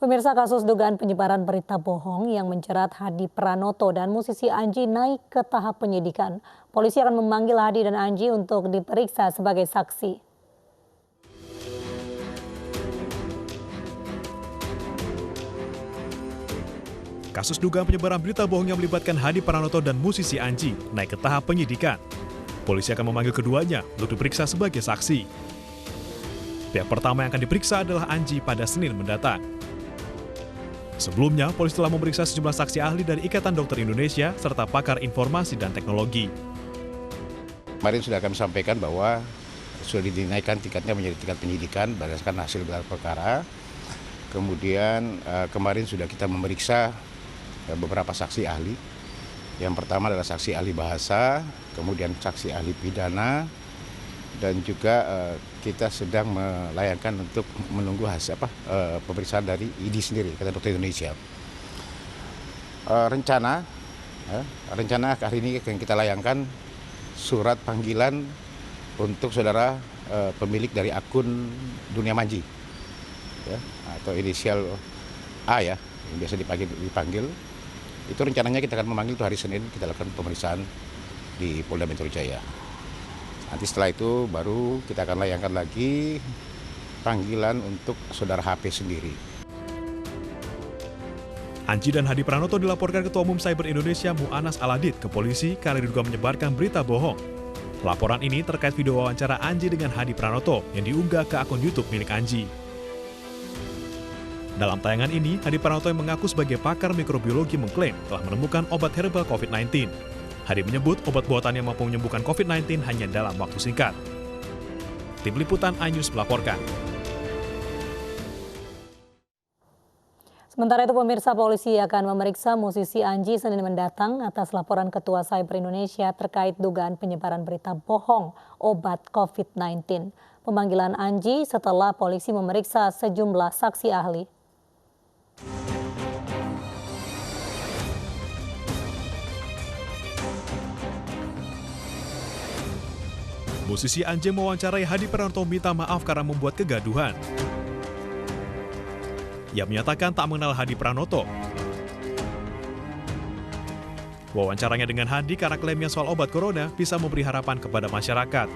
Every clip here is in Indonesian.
Pemirsa, kasus dugaan penyebaran berita bohong yang menjerat Hadi Pranoto dan musisi Anji naik ke tahap penyidikan. Polisi akan memanggil Hadi dan Anji untuk diperiksa sebagai saksi. Kasus dugaan penyebaran berita bohong yang melibatkan Hadi Pranoto dan musisi Anji naik ke tahap penyidikan. Polisi akan memanggil keduanya untuk diperiksa sebagai saksi. Pihak pertama yang akan diperiksa adalah Anji pada Senin mendatang. Sebelumnya, polisi telah memeriksa sejumlah saksi ahli dari Ikatan Dokter Indonesia serta pakar informasi dan teknologi. Kemarin sudah kami sampaikan bahwa sudah dinaikkan tingkatnya menjadi tingkat penyidikan berdasarkan hasil gelar perkara. Kemudian kemarin sudah kita memeriksa beberapa saksi ahli. Yang pertama adalah saksi ahli bahasa, kemudian saksi ahli pidana, dan juga kita sedang melayangkan untuk menunggu hasil pemeriksaan dari IDI sendiri, Ikatan Dokter Indonesia. Rencana hari ini yang kita layangkan surat panggilan untuk saudara pemilik dari akun Dunia Manji, ya, atau inisial A ya, yang biasa dipanggil. Itu rencananya kita akan memanggil itu hari Senin, kita lakukan pemeriksaan di Polda Metro Jaya. Nanti setelah itu baru kita akan layangkan lagi panggilan untuk saudara HP sendiri. Anji dan Hadi Pranoto dilaporkan Ketua Umum Cyber Indonesia Mu'anas Aladit ke polisi karena diduga menyebarkan berita bohong. Laporan ini terkait video wawancara Anji dengan Hadi Pranoto yang diunggah ke akun YouTube milik Anji. Dalam tayangan ini, Hadi Pranoto yang mengaku sebagai pakar mikrobiologi mengklaim telah menemukan obat herbal COVID-19. Hadi menyebut obat buatan yang mampu menyembuhkan COVID-19 hanya dalam waktu singkat. Tim Liputan iNews melaporkan. Sementara itu, pemirsa, polisi akan memeriksa musisi Anji Senin mendatang atas laporan Ketua Cyber Indonesia terkait dugaan penyebaran berita bohong obat COVID-19. Pemanggilan Anji setelah polisi memeriksa sejumlah saksi ahli. Musisi Anji mewawancarai Hadi Pranoto minta maaf karena membuat kegaduhan. Ia menyatakan tak mengenal Hadi Pranoto. Wawancaranya dengan Hadi karena klaimnya soal obat corona bisa memberi harapan kepada masyarakat.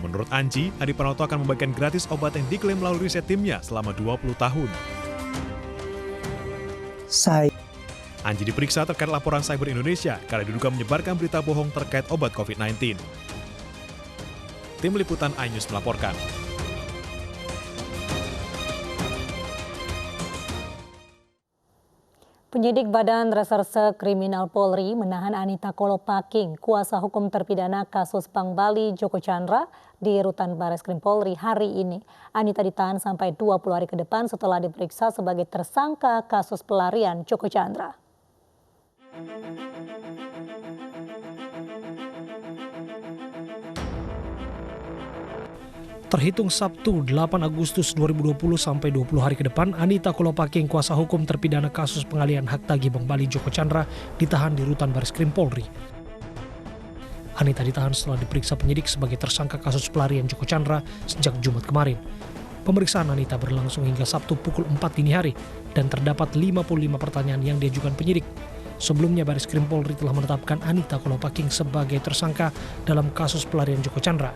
Menurut Anji, Hadi Pranoto akan membagikan gratis obat yang diklaim melalui riset timnya selama 20 tahun. Anji diperiksa terkait laporan Cyber Indonesia karena diduga menyebarkan berita bohong terkait obat COVID-19. Tim Liputan iNews melaporkan. Penyidik Badan Reserse Kriminal Polri menahan Anita Kolopaking, kuasa hukum terpidana kasus Bank Bali Joko Chandra di Rutan Bareskrim Polri hari ini. Anita ditahan sampai 20 hari ke depan setelah diperiksa sebagai tersangka kasus pelarian Joko Chandra. Terhitung Sabtu 8 Agustus 2020 sampai 20 hari ke depan, Anita Kolopaking, kuasa hukum terpidana kasus pengalihan hak tagih Bank Bali Joko Chandra, ditahan di Rutan Bareskrim Polri. Anita ditahan setelah diperiksa penyidik sebagai tersangka kasus pelarian Joko Chandra sejak Jumat kemarin. Pemeriksaan Anita berlangsung hingga Sabtu pukul 4 dini hari dan terdapat 55 pertanyaan yang diajukan penyidik. Sebelumnya, Bareskrim Polri telah menetapkan Anita Kolopaking sebagai tersangka dalam kasus pelarian Joko Chandra.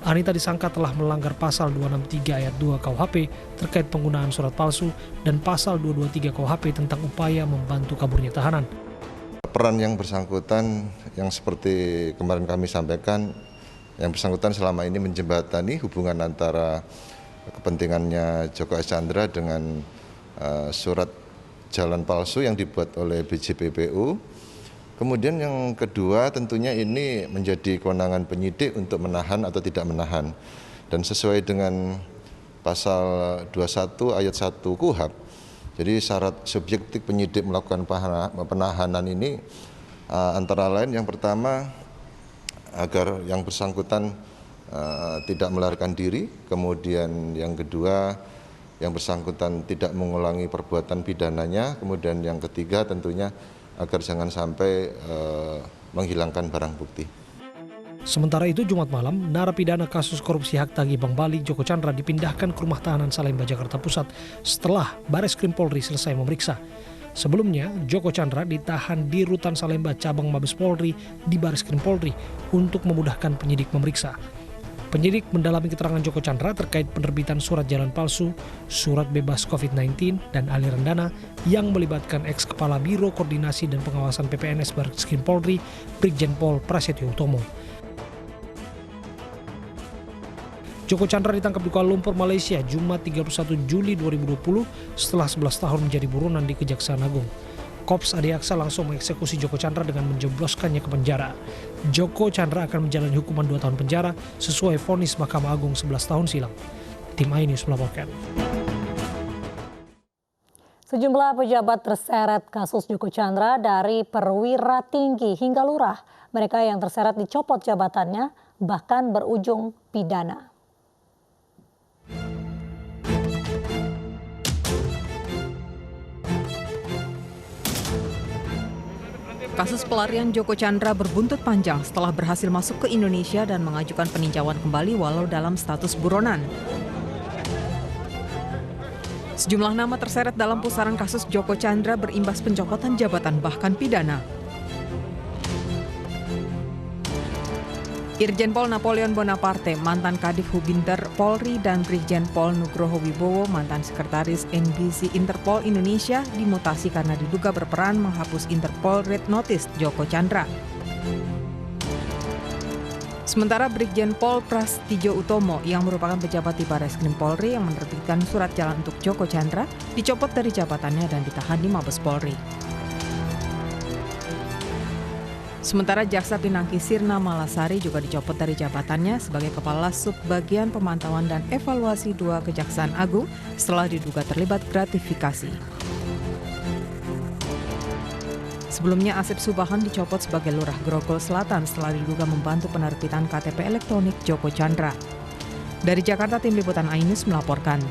Anita disangka telah melanggar pasal 263 ayat 2 KUHP terkait penggunaan surat palsu dan pasal 223 KUHP tentang upaya membantu kaburnya tahanan. Peran yang bersangkutan yang seperti kemarin kami sampaikan, yang bersangkutan selama ini menjembatani hubungan antara kepentingannya Joko Chandra dengan surat jalan palsu yang dibuat oleh BJPPU. Kemudian yang kedua, tentunya ini menjadi kewenangan penyidik untuk menahan atau tidak menahan. Dan sesuai dengan pasal 21 ayat 1 KUHP, jadi syarat subjektif penyidik melakukan penahanan ini antara lain yang pertama, agar yang bersangkutan tidak melarikan diri, kemudian yang kedua, yang bersangkutan tidak mengulangi perbuatan pidananya, kemudian yang ketiga tentunya agar jangan sampai menghilangkan barang bukti. Sementara itu Jumat malam, narapidana kasus korupsi hak tagih Bank Bali Joko Chandra dipindahkan ke rumah tahanan Salemba, Jakarta Pusat setelah Bareskrim Polri selesai memeriksa. Sebelumnya, Joko Chandra ditahan di Rutan Salemba Cabang Mabes Polri di Bareskrim Polri untuk memudahkan penyidik memeriksa. Penyidik mendalami keterangan Joko Chandra terkait penerbitan surat jalan palsu, surat bebas COVID-19, dan aliran dana yang melibatkan ex-kepala Biro Koordinasi dan Pengawasan PPNS Bareskrim Polri, Brigjen Pol Prasetyo Utomo. Joko Chandra ditangkap di Kuala Lumpur, Malaysia, Jumat 31 Juli 2020 setelah 11 tahun menjadi buronan di Kejaksaan Agung. Kops Ade Aksa langsung mengeksekusi Joko Chandra dengan menjebloskannya ke penjara. Joko Chandra akan menjalani hukuman 2 tahun penjara sesuai vonis Mahkamah Agung 11 tahun silam. Tim iNews melaporkan. Sejumlah pejabat terseret kasus Joko Chandra dari perwira tinggi hingga lurah. Mereka yang terseret dicopot jabatannya, bahkan berujung pidana. Kasus pelarian Joko Chandra berbuntut panjang setelah berhasil masuk ke Indonesia dan mengajukan peninjauan kembali walau dalam status buronan. Sejumlah nama terseret dalam pusaran kasus Joko Chandra berimbas pencopotan jabatan bahkan pidana. Irjen Pol Napoleon Bonaparte, mantan Kadif Hubinter Polri, dan Brigjen Pol Nugroho Wibowo, mantan Sekretaris NBC Interpol Indonesia, dimutasi karena diduga berperan menghapus Interpol Red Notice Joko Chandra. Sementara Brigjen Pol Prasetyo Utomo, yang merupakan pejabat di Bareskrim Polri yang menerbitkan surat jalan untuk Joko Chandra, dicopot dari jabatannya dan ditahan di Mabes Polri. Sementara Jaksa Pinangki Sirna Malasari juga dicopot dari jabatannya sebagai Kepala Subbagian Pemantauan dan Evaluasi 2 Kejaksaan Agung setelah diduga terlibat gratifikasi. Sebelumnya Asep Subahan dicopot sebagai Lurah Grogol Selatan setelah diduga membantu penerbitan KTP elektronik Joko Chandra. Dari Jakarta, Tim Liputan iNews melaporkan.